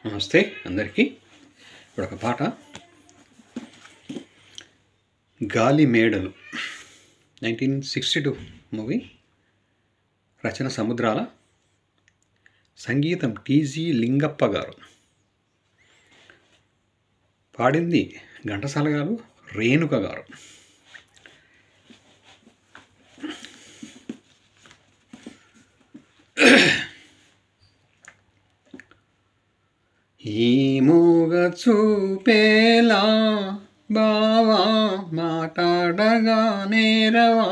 నమస్తే అందరికీ. ఇప్పుడు ఒక పాట, గాలి మేడలు 1962 మూవీ, రచన సముద్రాల, సంగీతం టీజీ లింగప్ప గారు, పాడింది ఘంటసాల గారు, రేణుక గారు. ఈ మూగ చూపేలా బావా మాట్లాడగా నేరవా,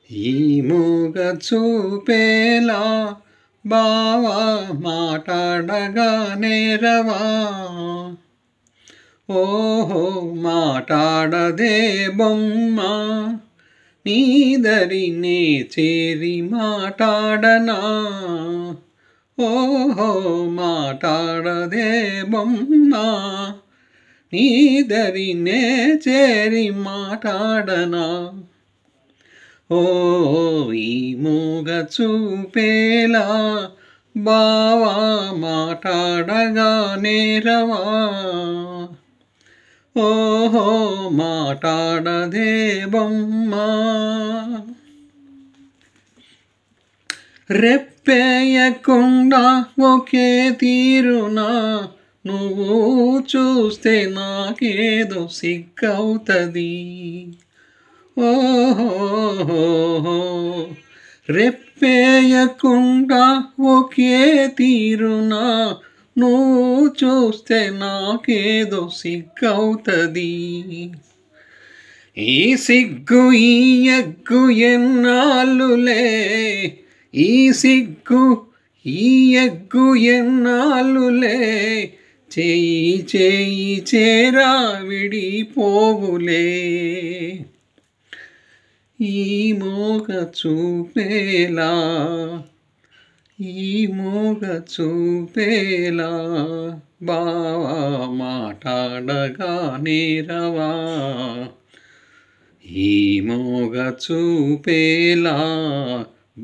ఈ మూగ చూపేలా బావా మాట్లాడగా నేరవా, ఓహో మాట్లాడదే బొమ్మ నీదరినే చేరి మాట్లాడనా, ఓహో మాట్లాడదే బొమ్మ నీదరినే చేరి మాట్లాడనా, ఓ ఈ మూగ చూపేలా బావా మాట్లాడగా నేరవా, ఓహో మాట్లాడదే బొమ్మ. రెప్పేయకుండా ఒకే తీరునా నువ్వు చూస్తే నాకేదో సిగ్గవుతుంది, ఓహో రెప్పేయకుండా ఒకే తీరునా నువ్వు చూస్తే నాకేదో సిగ్గవుతుంది, ఈ సిగ్గు ఈ ఎగ్గు ఎన్నాళ్ళులే, ఈ సిగ్గు ఈ ఎగ్గు ఎన్నాళ్ళులే, చేయి చేయి చేరా విడిపోవులే, ఈ మూగ చూపేలా, ఈ మూగ చూపేలా బావా మాట్లాడగా నేరవా, ఈ మూగ చూపేలా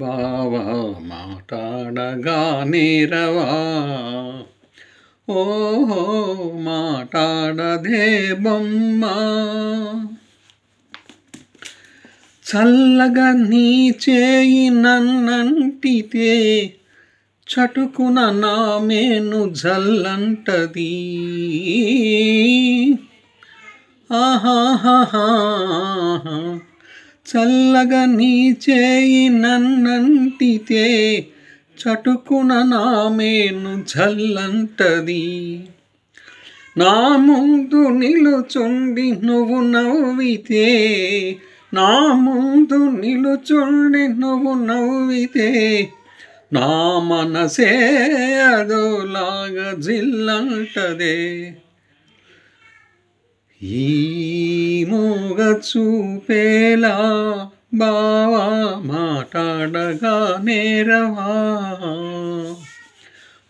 బావా మాట్లాడగా నేరవా, ఓహో మాట్లాడదే బొమ్మ. చల్లగా నీ చేయి నన్నంటితే చటుకున నా మేను జల్లంటది, ఆహాహా చల్లగా నీ చేయి నన్నంటితే చటుకున నా మేను జల్లంటది, నా ముందు నిలుచుండి నువ్వు నవ్వితే, నా ముందు నిలుచుండి నువ్వు నవ్వితే నా మనసే అదోలాగా జిల్లంటదే, ఈ మూగ చూపేలా బావా మాట్లాడగా నేరవా,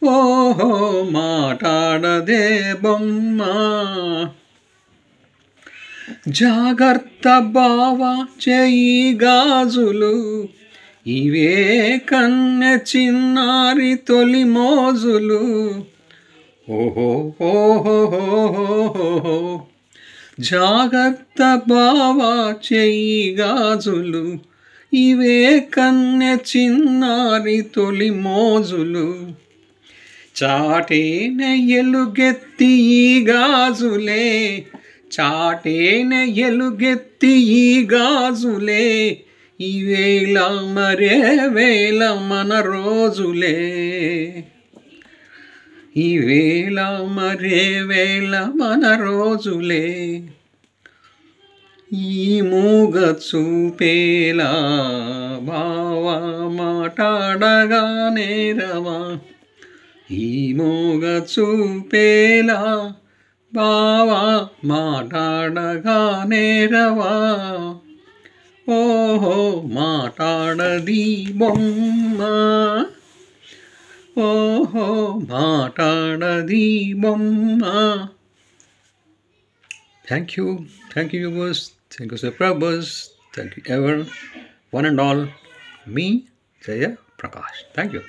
ఓహో మాట్లాడదే బొమ్మ. జాగ్రత్త బావా చేయి గాజులు, ఇవే కన్నె చిన్నారి తొలి మోజులు, ఓహో ఓహో జాగ్రత్త బావా చేయి గాజులు, ఇవే కన్నె చిన్నారి తొలి మోజులు, చాటేన ఎలుగెత్తి ఈ గాజులే, చాటేన ఎలుగెత్తి ఈ గాజులే, ఈ వేళ మరే వేళ మన రోజులే, ఈ వేళ మరే వేళ మన రోజులే, ఈ మూగ చూపేలా బావా మాట్లాడగా నేరవా, ఈ మూగ చూపేలా బావా మాట్లాడగా నేరవా, ఓహో మాట్లాడది బొమ్మ, ఓహో మాట్లాడది బొమ్మ. Thank you viewers, thank you subscribers, thank you ever one and all, me Jaya Prakash, thank you.